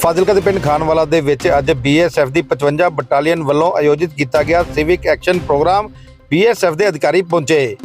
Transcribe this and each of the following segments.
ਫਾਜ਼ਿਲਕਾ ਦੇ ਪਿੰਡ ਖਾਨਵਾਲਾ ਦੇ ਵਿੱਚ ਅੱਜ BSF ਦੀ 55 ਬਟਾਲੀਅਨ ਵੱਲੋਂ ਆਯੋਜਿਤ ਕੀਤਾ ਗਿਆ ਸਿਵਿਕ ਐਕਸ਼ਨ ਪ੍ਰੋਗਰਾਮ। BSF ਦੇ ਅਧਿਕਾਰੀ ਪਹੁੰਚੇ।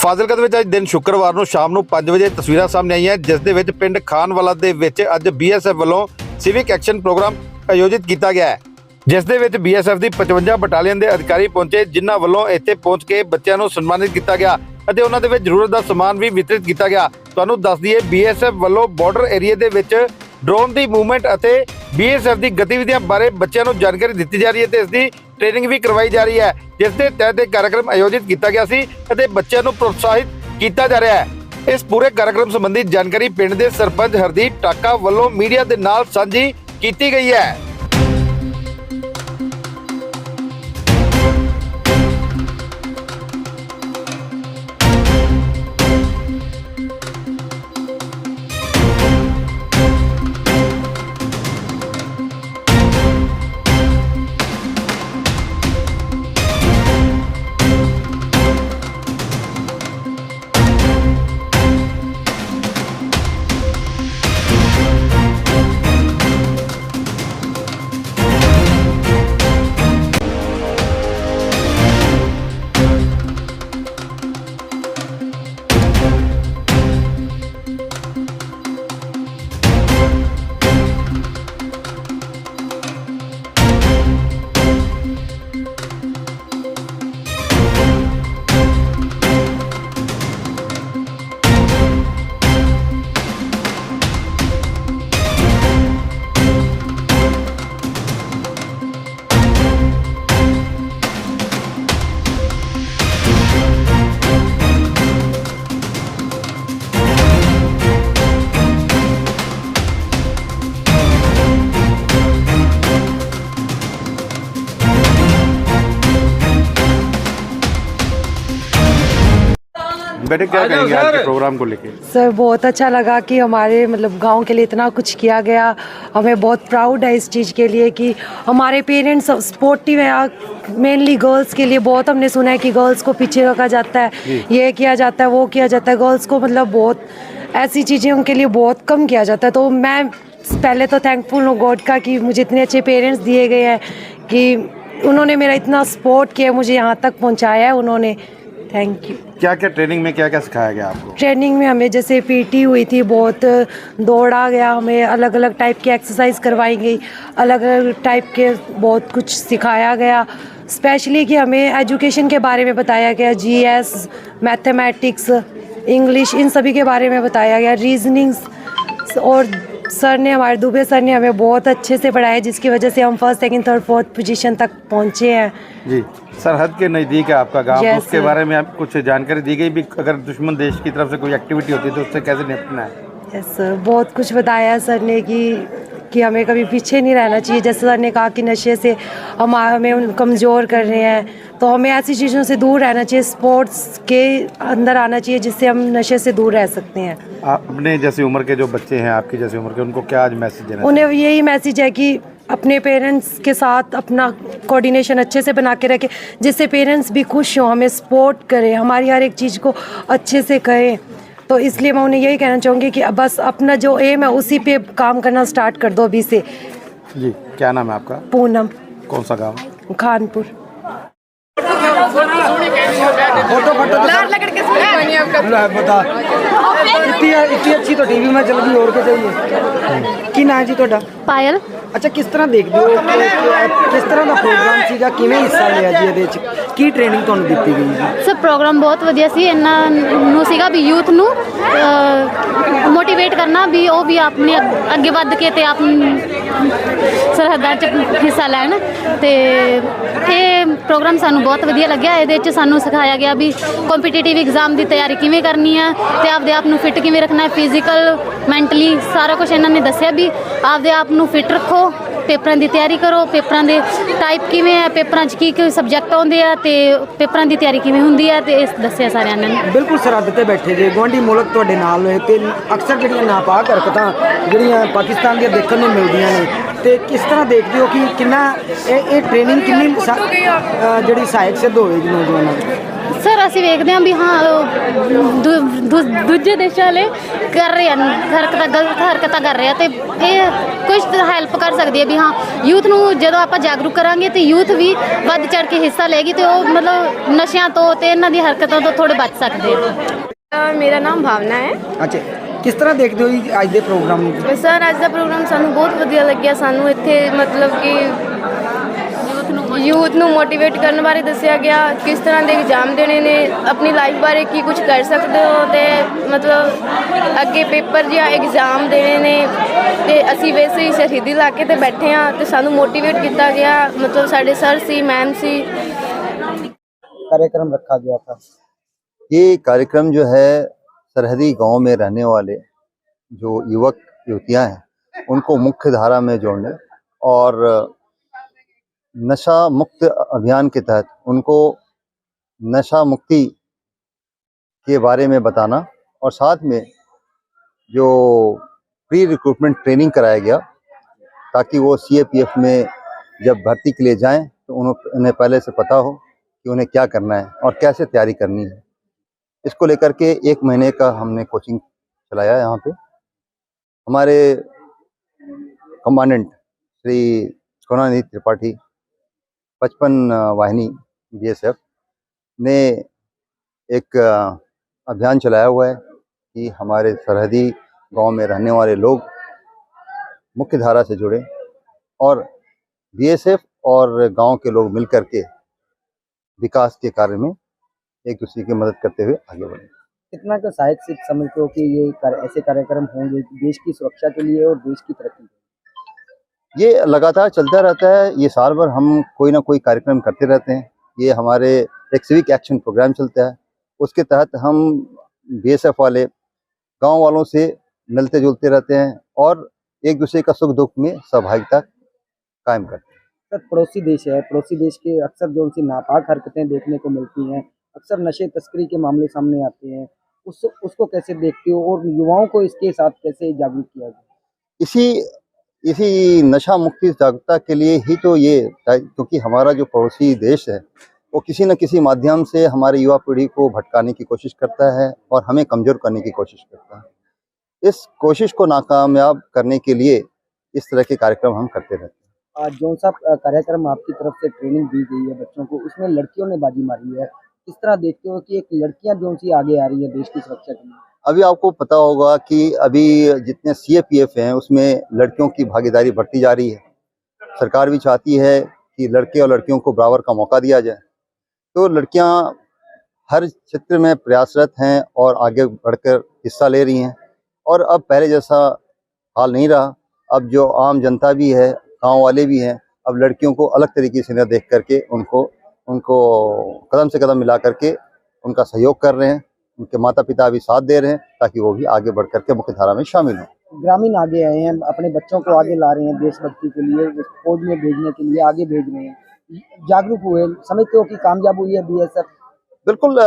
ਫਾਜ਼ਿਲਕਾ ਦੇ ਵਿੱਚ ਅੱਜ ਦਿਨ ਸ਼ੁੱਕਰਵਾਰ ਨੂੰ ਸ਼ਾਮ ਨੂੰ 5 ਵਜੇ ਤਸਵੀਰਾਂ ਸਾਹਮਣੇ ਆਈਆਂ, ਜਿਸ ਦੇ ਵਿੱਚ ਪਿੰਡ ਖਾਨਵਾਲਾ ਦੇ ਵਿੱਚ ਅੱਜ BSF ਵੱਲੋਂ ਸਿਵਿਕ ਐਕਸ਼ਨ ਪ੍ਰੋਗਰਾਮ ਆਯੋਜਿਤ ਕੀਤਾ ਗਿਆ ਹੈ, ਜਿਸ ਦੇ ਵਿੱਚ BSF ਦੀ 55 ਬਟਾਲੀਅਨ ਦੇ ਅਧਿਕਾਰੀ ਪਹੁੰਚੇ, ਜਿਨ੍ਹਾਂ ਵੱਲੋਂ ਇੱਥੇ ਪਹੁੰਚ ਕੇ ਬੱਚਿਆਂ ਨੂੰ ਸਨਮਾਨਿਤ ਕੀਤਾ ਗਿਆ ਅਤੇ ਉਹਨਾਂ ਦੇ ਵਿੱਚ ਜ਼ਰੂਰਤ ਦਾ ਸਮਾਨ ਵੀ ਵਿਤਰਿਤ ਕੀਤਾ ਗਿਆ। ਤੁਹਾਨੂੰ ਦੱਸ ਦਈਏ, BSF ਵੱਲੋਂ ਬਾਰਡਰ ਏਰੀਆ ਦੇ ਵਿੱਚ ਡਰੋਨ ਦੀ ਮੂਵਮੈਂਟ ਅਤੇ BSF ਦੀ ਗਤੀਵਿਧੀਆਂ ਬਾਰੇ ਬੱਚਿਆਂ ਨੂੰ ਜਾਣਕਾਰੀ ਦਿੱਤੀ ਜਾ ਰਹੀ ਹੈ ਤੇ ਇਸ ਦੀ ट्रेनिंग भी करवाई जा रही है, जिस के तहत एक कार्यक्रम आयोजित किया गया सी ਅਤੇ ਬੱਚਿਆਂ ਨੂੰ प्रोत्साहित किया जा रहा है। इस पूरे कार्यक्रम संबंधी जानकारी पिंड के सरपंच हरदीप टाका वालों मीडिया के नाल साझी की गई है। बेटे क्या कहेंगे आज के प्रोग्राम को लेके? सर बहुत अच्छा लगा कि हमारे मतलब गांव के लिए इतना कुछ किया गया। हमें बहुत प्राउड है इस चीज़ के लिए कि हमारे पेरेंट्स सपोर्टिव हैं। मेनली गर्ल्स के लिए बहुत हमने सुना है कि गर्ल्स को पीछे रखा जाता है, ये किया जाता है, वो किया जाता है, गर्ल्स को मतलब बहुत ऐसी चीज़ें उनके लिए बहुत कम किया जाता है। तो मैं पहले तो थैंकफुल हूँ गॉड का कि मुझे इतने अच्छे पेरेंट्स दिए गए हैं कि उन्होंने मेरा इतना सपोर्ट किया, मुझे यहाँ तक पहुँचाया है उन्होंने। Thank you. क्या क्या ट्रेनिंग में क्या क्या सिखाया गया आपको? ट्रेनिंग में हमें जैसे PT हुई थी, बहुत दौड़ा गया, हमें अलग अलग टाइप की एक्सरसाइज करवाई गई, अलग अलग टाइप के बहुत कुछ सिखाया गया। स्पेशली कि हमें एजुकेशन के बारे में बताया गया, GS, मैथमेटिक्स, इंग्लिश, इन सभी के बारे में बताया गया, रीजनिंग्स। और सर ने, हमारे दुबे सर ने हमें बहुत अच्छे से पढ़ाया, जिसकी वजह से हम 1st, 2nd, 3rd, 4th position तक पहुँचे हैं। जी, सरहद के नज़दीक है आपका गांव, उसके बारे में आप कुछ जानकारी दी गई भी, अगर दुश्मन देश की तरफ से कोई एक्टिविटी होती है तो उससे कैसे निपटना है? यस सर, बहुत कुछ बताया सर ने कि हमें कभी पीछे नहीं रहना चाहिए। जैसे सर ने कहा कि नशे से हमें कमज़ोर कर रहे हैं, तो हमें ऐसी चीज़ों से दूर रहना चाहिए, स्पोर्ट्स के अंदर आना चाहिए, जिससे हम नशे से दूर रह सकते हैं। अपने जैसी उम्र के जो बच्चे हैं, आपकी जैसी उम्र के, उनको क्या आज मैसेज देना? उन्हें यही मैसेज है कि अपने पेरेंट्स के साथ अपना कोऑर्डिनेशन अच्छे से बना के रखें, जिससे पेरेंट्स भी खुश हों, हमें सपोर्ट करें, हमारी हर एक चीज़ को अच्छे से करें। तो इसलिए मैं उन्हें यही कहना चाहूँगी कि बस अपना जो एम है उसी पे काम करना स्टार्ट कर दो अभी से। जी, क्या नाम है आपका? पूनम। कौन सा गाँव? खानपुर। फोटो बता इतनी अच्छी तो टीवी में चल गई और क्या चाहिए। की नाम जी ਤੁਹਾਡਾ? पायल। अच्छा, किस तरह देखते हो किस तरह का प्रोग्राम ਸੀਗਾ, ਕਿਵੇਂ ਹਿੱਸਾ ਲਿਆ ਜੀ ਇਹਦੇ ਵਿੱਚ, ਕੀ ਟ੍ਰੇਨਿੰਗ ਤੁਹਾਨੂੰ ਦਿੱਤੀ ਗਈ ਜੀ? ਸਰ ਪ੍ਰੋਗਰਾਮ ਬਹੁਤ ਵਧੀਆ ਸੀ। ਇਹਨਾਂ ਨੂੰ ਸੀਗਾ ਵੀ ਯੂਥ ਨੂੰ ਮੋਟੀਵੇਟ ਕਰਨਾ ਵੀ ਉਹ ਵੀ ਆਪਣੇ ਅੱਗੇ ਵੱਧ ਕੇ ਤੇ ਆਪ ਸਰਹੱਦਾਂ 'ਚ ਹਿੱਸਾ ਲੈਣ। ਤੇ ਇਹ ਪ੍ਰੋਗਰਾਮ ਸਾਨੂੰ ਬਹੁਤ ਵਧੀਆ ਲੱਗਿਆ। ਇਹਦੇ 'ਚ ਸਾਨੂੰ ਸਿਖਾਇਆ ਗਿਆ ਵੀ ਕੰਪੀਟੀਟਿਵ ਐਗਜ਼ਾਮ ਦੀ ਤਿਆਰੀ ਕਿਵੇਂ ਕਰਨੀ ਹੈ ਤੇ ਆਪਦੇ ਆਪ ਨੂੰ ਫਿੱਟ ਕਿਵੇਂ ਰੱਖਣਾ ਹੈ, ਫਿਜ਼ੀਕਲ ਮੈਂਟਲੀ ਸਾਰਾ ਕੁਝ ਇਹਨਾਂ ਨੇ ਦੱਸਿਆ ਵੀ ਆਪਦੇ ਆਪ ਨੂੰ ਫਿੱਟ ਰੱਖੋ, ਪੇਪਰਾਂ ਦੀ ਤਿਆਰੀ ਕਰੋ, ਪੇਪਰਾਂ ਦੇ ਟਾਈਪ ਕਿਵੇਂ ਹੈ, ਪੇਪਰਾਂ 'ਚ ਕੀ ਸਬਜੈਕਟ ਆਉਂਦੇ ਆ ਤੇ ਪੇਪਰਾਂ ਦੀ ਤਿਆਰੀ ਕਿਵੇਂ ਹੁੰਦੀ ਹੈ ਤੇ ਇਸ ਦੱਸਿਆ ਸਾਰਿਆਂ ਨੇ। ਬਿਲਕੁਲ ਸਰਹੱਦ ਤੇ ਬੈਠੇ ਜੇ ਗੁਆਂਢੀ ਮੁਲਕ ਤੁਹਾਡੇ ਨਾਲ ਹੋਏ ਤੇ ਅਕਸਰ ਜਿਹੜੀਆਂ ਨਾਪਾਕ ਹਰਕਤਾਂ ਜਿਹੜੀਆਂ ਪਾਕਿਸਤਾਨ ਦੀਆਂ ਦੇਖਣ ਨੂੰ ਮਿਲਦੀਆਂ ਨੇ, ਤੇ ਕਿਸ ਤਰ੍ਹਾਂ ਦੇਖਦੇ ਹੋ ਕਿ ਕਿੰਨਾ ਇਹ ਟ੍ਰੇਨਿੰਗ ਕਿੰਨੀ ਜਿਹੜੀ ਸਹਾਇਕ ਸਿੱਧ ਹੋਵੇਗੀ ਨੌਜਵਾਨਾਂ ਦੀ? ਸਰ ਅਸੀਂ ਵੇਖਦੇ ਹਾਂ ਵੀ ਹਾਂ ਦੂਜੇ ਦੇਸ਼ਾਂ ਵਾਲੇ ਕਰ ਰਹੇ ਹਨ ਹਰਕਤਾਂ, ਗਲਤ ਹਰਕਤਾਂ ਕਰ ਰਹੇ ਆ ਤੇ ਇਹ ਕੁਝ ਹੈਲਪ ਕਰ ਸਕਦੀ ਹੈ ਵੀ ਹਾਂ ਯੂਥ ਨੂੰ ਜਦੋਂ ਆਪਾਂ ਜਾਗਰੂਕ ਕਰਾਂਗੇ ਤੇ ਯੂਥ ਵੀ ਵੱਧ ਚੜ ਕੇ ਹਿੱਸਾ ਲਏਗੀ ਤੇ ਉਹ ਮਤਲਬ ਨਸ਼ਿਆਂ ਤੋਂ ਤੇ ਇਹਨਾਂ ਦੀ ਹਰਕਤਾਂ ਤੋਂ ਥੋੜੇ ਬਚ ਸਕਦੇ ਆ। ਮੇਰਾ ਨਾਮ ਭਾਵਨਾ ਹੈ। ਅੱਛਾ, ਕਿਸ ਤਰ੍ਹਾਂ ਦੇਖਦੇ ਹੋ ਜੀ ਅੱਜ ਦੇ ਪ੍ਰੋਗਰਾਮ ਨੂੰ? ਸਰ ਅੱਜ ਦਾ ਪ੍ਰੋਗਰਾਮ ਸਾਨੂੰ ਬਹੁਤ ਵਧੀਆ ਲੱਗਿਆ। ਸਾਨੂੰ ਇੱਥੇ ਮਤਲਬ ਕਿ ਯੂਥ ਨੂੰ ਮੋਟੀਵੇਟ ਕਰਨ ਬਾਰੇ ਦੱਸਿਆ ਗਿਆ, ਕਿਸ ਤਰ੍ਹਾਂ ਦੇ ਐਗਜ਼ਾਮ ਦੇਣੇ ਨੇ, ਆਪਣੀ ਲਾਈਫ ਬਾਰੇ ਕੀ ਕੁਝ ਕਰ ਸਕਦੇ ਹੋ ਤੇ ਮਤਲਬ ਅੱਗੇ ਪੇਪਰ ਜਾਂ ਐਗਜ਼ਾਮ ਦੇਣੇ ਨੇ। ਤੇ ਅਸੀਂ ਵੈਸੇ ਹੀ ਸ਼ਹੀਦੀ ਇਲਾਕੇ ਤੇ ਬੈਠੇ ਹਾਂ ਤੇ ਸਾਨੂੰ ਮੋਟੀਵੇਟ ਕੀਤਾ ਗਿਆ, ਮਤਲਬ ਸਾਡੇ ਸਰ ਸੀ, ਮੈਮ ਸੀ। कार्यक्रम रखा गया था। ये कार्यक्रम जो है सरहदी गांव में रहने वाले जो युवक युवतियां हैं उनको मुख्य धारा में जोड़ने और नशा मुक्त अभियान के तहत उनको नशा मुक्ति के बारे में बताना और साथ में जो प्री रिक्रूटमेंट ट्रेनिंग कराया गया ताकि वो CAPF में जब भर्ती के लिए जाएं तो उन्हें पहले से पता हो कि उन्हें क्या करना है और कैसे तैयारी करनी है। इसको लेकर के 1 महीने का हमने कोचिंग चलाया। यहाँ पे हमारे कमांडेंट श्री करुणानिधि त्रिपाठी 55 वाहिनी BSF ने एक अभियान चलाया हुआ है कि हमारे सरहदी गांव में रहने वाले लोग मुख्य धारा से जुड़े और BSF और गांव के लोग मिलकर के विकास के कार्य में एक दूसरे की मदद करते हुए आगे बढ़े। कितना का सहायक सिद्ध समझते हो कि ये ऐसे कार्यक्रम होंगे देश की सुरक्षा के लिए और देश की तरक्की के लिए? ये लगातार चलता रहता है। ये साल भर हम कोई ना कोई कार्यक्रम करते रहते हैं। ये हमारे एक सिविक एक्शन प्रोग्राम चलता है, उसके तहत हम BSF वाले गांव वालों से मिलते जुलते रहते हैं और एक दूसरे का सुख दुख में सहभागिता कायम करते हैं। सर, पड़ोसी देश है, पड़ोसी देश के अक्सर जो उनसी नापाक हरकतें देखने को मिलती हैं, अक्सर नशे तस्करी के मामले सामने आते हैं, उसको कैसे देखते हो और युवाओं को इसके साथ कैसे जागरूक किया जाए? इसी नशा मुक्ति जागरूकता के लिए ही तो ये, क्योंकि हमारा जो पड़ोसी देश है वो किसी न किसी माध्यम से हमारे युवा पीढ़ी को भटकाने की कोशिश करता है और हमें कमज़ोर करने की कोशिश करता है। इस कोशिश को नाकामयाब करने के लिए इस तरह के कार्यक्रम हम करते रहते हैं। आज जो सा कार्यक्रम आपकी तरफ से ट्रेनिंग दी गई है बच्चों को, उसमें लड़कियों ने बाजी मारी है, किस तरह देखते हो कि एक लड़कियां जो सी आगे आ रही है देश की सुरक्षा के लिए? अभी आपको पता होगा कि अभी जितने CAPF हैं उसमें लड़कियों की भागीदारी बढ़ती जा रही है। सरकार भी चाहती है कि लड़के और लड़कियों को बराबर का मौका दिया जाए, तो लड़कियां हर क्षेत्र में प्रयासरत हैं और आगे बढ़कर हिस्सा ले रही हैं। और अब पहले जैसा हाल नहीं रहा। अब जो आम जनता भी है, गांव वाले भी हैं, अब लड़कियों को अलग तरीके से न देख करके उनको कदम से कदम मिला करके उनका सहयोग कर रहे हैं। उनके माता पिता भी साथ दे रहे हैं ताकि वो भी आगे बढ़ करके मुख्य धारा में शामिल हों। ग्रामीण आगे आए हैं, अपने बच्चों को आगे ला रहे हैं, देशभक्ति के लिए फौज में भेजने के लिए आगे भेज रहे हैं, जागरूक हुए, समझते हो कि कामयाब हुई है BSF? बिल्कुल,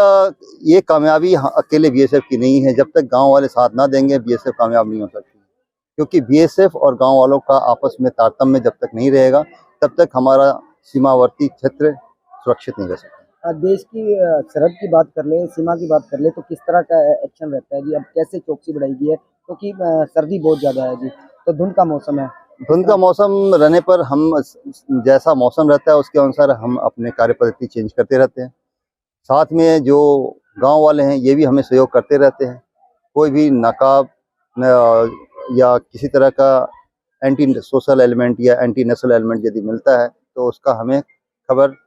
ये कामयाबी अकेले BSF की नहीं है। जब तक गांव वाले साथ ना देंगे BSF कामयाब नहीं हो सकती, क्योंकि BSF और गांव वालों का आपस में तारतम्य जब तक नहीं रहेगा तब तक हमारा सीमावर्ती क्षेत्र सुरक्षित नहीं रह सकता। देश की सरहद की बात कर ले, सीमा की बात कर ले, तो किस तरह का एक्शन रहता है जी? अब कैसे चौकसी बढ़ाई गई है क्योंकि सर्दी बहुत ज़्यादा है जी, तो धुंध का मौसम है। धुंध का मौसम रहने पर हम जैसा मौसम रहता है उसके अनुसार हम अपने कार्य पद्धति चेंज करते रहते हैं। साथ में जो गांव वाले हैं ये भी हमें सहयोग करते रहते हैं। कोई भी नकाब या किसी तरह का एंटी सोशल एलिमेंट या एंटी नेशनल एलिमेंट यदि मिलता है तो उसका हमें खबर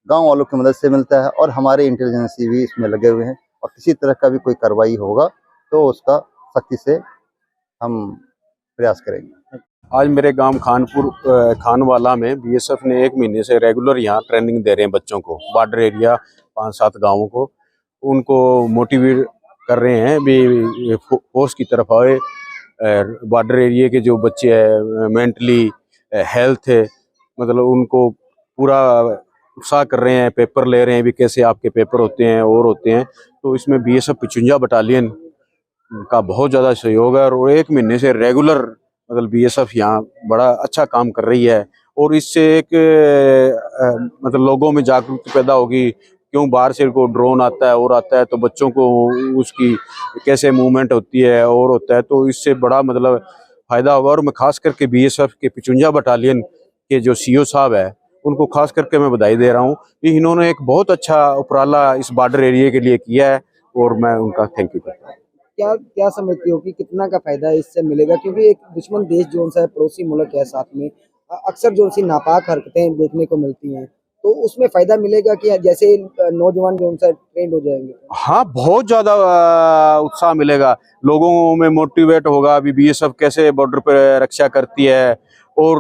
गांव वालों की मदद से मिलता है और हमारे इंटेलिजेंस भी इसमें लगे हुए हैं। और किसी तरह का भी कोई कार्रवाई होगा तो उसका सख्ती से हम प्रयास करेंगे। आज मेरे गांव खानवाला में बीएसएफ ने 1 महीने से रेगुलर यहाँ ट्रेनिंग दे रहे हैं बच्चों को, बॉर्डर एरिया 5-7 गांवों को उनको मोटिवेट कर रहे हैं भी फोर्स की तरफ आए। बॉर्डर एरिया के जो बच्चे हैं मेंटली हेल्थ है, मतलब उनको पूरा उत्साह कर रहे हैं, पेपर ले रहे हैं भी कैसे आपके पेपर होते हैं और होते हैं। तो इसमें बीएसएफ 55 बटालियन का बहुत ज़्यादा सहयोग है और 1 महीने से रेगुलर मतलब बीएसएफ यहाँ बड़ा अच्छा काम कर रही है। और इससे एक मतलब लोगों में जागरूकता पैदा होगी, क्यों बाहर से को ड्रोन आता है और आता है तो बच्चों को उसकी कैसे मूवमेंट होती है और होता है, तो इससे बड़ा मतलब फ़ायदा होगा। और मैं खास करके बीएसएफ के 55 बटालियन के जो सीओ साहब है उनको खास करके मैं बधाई दे रहा हूँ कि इन्होंने एक बहुत अच्छा उपराला इस बॉर्डर एरिया के लिए किया है और मैं उनका थैंक यू करता हूँ। क्या क्या समझते हो कि कितना का फायदा इससे मिलेगा, क्योंकि एक दुश्मन देश जो सा है, पड़ोसी मुल्क है साथ में, अक्सर जो सी नापाक हरकतें देखने को मिलती हैं, तो उसमें फायदा मिलेगा कि जैसे नौजवान जो सा ट्रेंड हो जाएंगे? हाँ, बहुत ज़्यादा उत्साह मिलेगा, लोगों में मोटिवेट होगा अभी बीएसएफ कैसे बॉर्डर पर रक्षा करती है और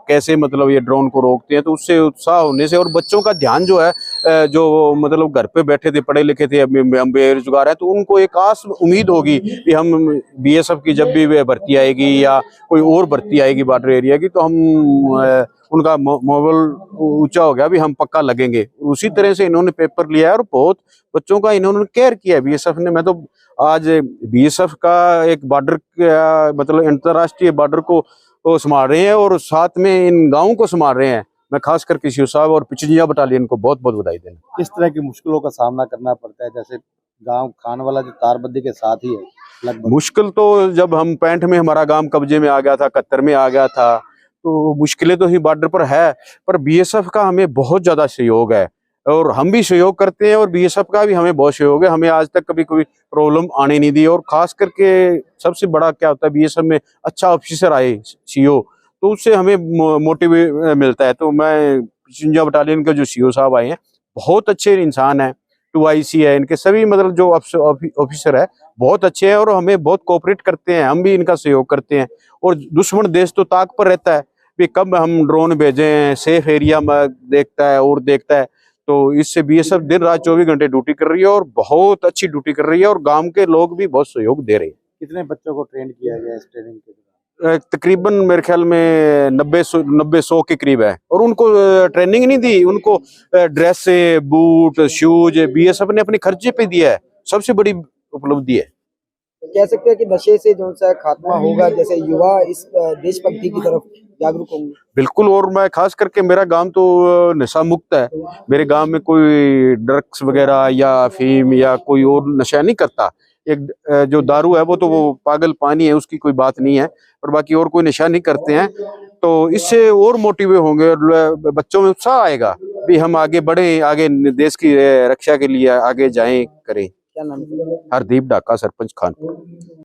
कैसे मतलब ये ड्रोन को रोकते हैं, तो उससे उत्साह होने से और बच्चों का ध्यान जो है जो मतलब घर पे बैठे थे, पढ़े लिखे थे, अभी हम बेरोजगार हैं, तो उनको एक आस उम्मीद होगी कि हम बीएसएफ की जब भी भर्ती आएगी या कोई और भर्ती आएगी बॉर्डर एरिया की, तो हम उनका मोबल ऊंचा हो गया भी हम पक्का लगेंगे। उसी तरह से इन्होंने पेपर लिया है और बहुत बच्चों का इन्होंने केयर किया है बीएसएफ ने। मैं तो आज बीएसएफ का एक बॉर्डर मतलब अंतर्राष्ट्रीय बॉर्डर को संभाल रहे हैं और साथ में इन गाँव को संभाल रहे हैं। मैं खास कर सीओ साहब और 55 बटालियन को बहुत बहुत बधाई देना। किस तरह की मुश्किलों का सामना करना पड़ता है, जैसे गांव खानवाला जो तारबंदी के साथ ही है लगभग? मुश्किल तो जब हम 65 में हमारा गांव कब्जे में आ गया था, 71 में आ गया था, तो मुश्किलें तो ही बॉर्डर पर है, पर बीएसएफ का हमें बहुत ज्यादा सहयोग है और हम भी सहयोग करते हैं और बीएसएफ का भी हमें बहुत सहयोग है। हमें आज तक कभी कोई प्रॉब्लम आने नहीं दी और खास करके सबसे बड़ा क्या होता है, बीएसएफ में अच्छा ऑफिसर आए सीओ, तो उससे हमें मोटिवेट मिलता है। तो मैं 55 बटालियन के जो सीओ साहब आए हैं बहुत अच्छे इंसान हैं, 2IC है, इनके सभी मतलब जो ऑफिसर है बहुत अच्छे हैं और हमें बहुत कोऑपरेट करते हैं, हम भी इनका सहयोग करते हैं। और दुश्मन देश तो ताक पर रहता है कि कब हम ड्रोन भेजें, सेफ एरिया में देखता है और देखता है, तो इससे बीएसएफ दिन रात 24 घंटे ड्यूटी कर रही है और बहुत अच्छी ड्यूटी कर रही है और गांव के लोग भी बहुत सहयोग दे रहे हैं। कितने बच्चों को ट्रेन किया गया इस ट्रेनिंग के दौरान? तकरीबन मेरे ख्याल में 90-100 के करीब है और उनको ट्रेनिंग नहीं दी, उनको ड्रेस, बूट, शूज बीएसएफ ने अपने खर्चे पे दिया है, सबसे बड़ी उपलब्धि है। कह सकते हैं कि नशे से जो सा खात्मा होगा, जैसे युवा इस देशभक्ति की तरफ जागरूक होंगे। बिल्कुल, और मैं खास करके मेरा गांव तो नशा मुक्त है, मेरे गांव में कोई ड्रग्स वगैरह या अफीम या कोई और नशा नहीं करता। एक जो दारू है वो तो वो पागल पानी है, उसकी कोई बात नहीं है, पर बाकी और कोई नशा नहीं करते हैं। तो इससे और मोटिवेट होंगे और बच्चों में उत्साह आएगा भी हम आगे बढ़े, आगे देश की रक्षा के लिए आगे जाएं करें। क्या नाम है? हरदीप डाका, सरपंच खानपुर।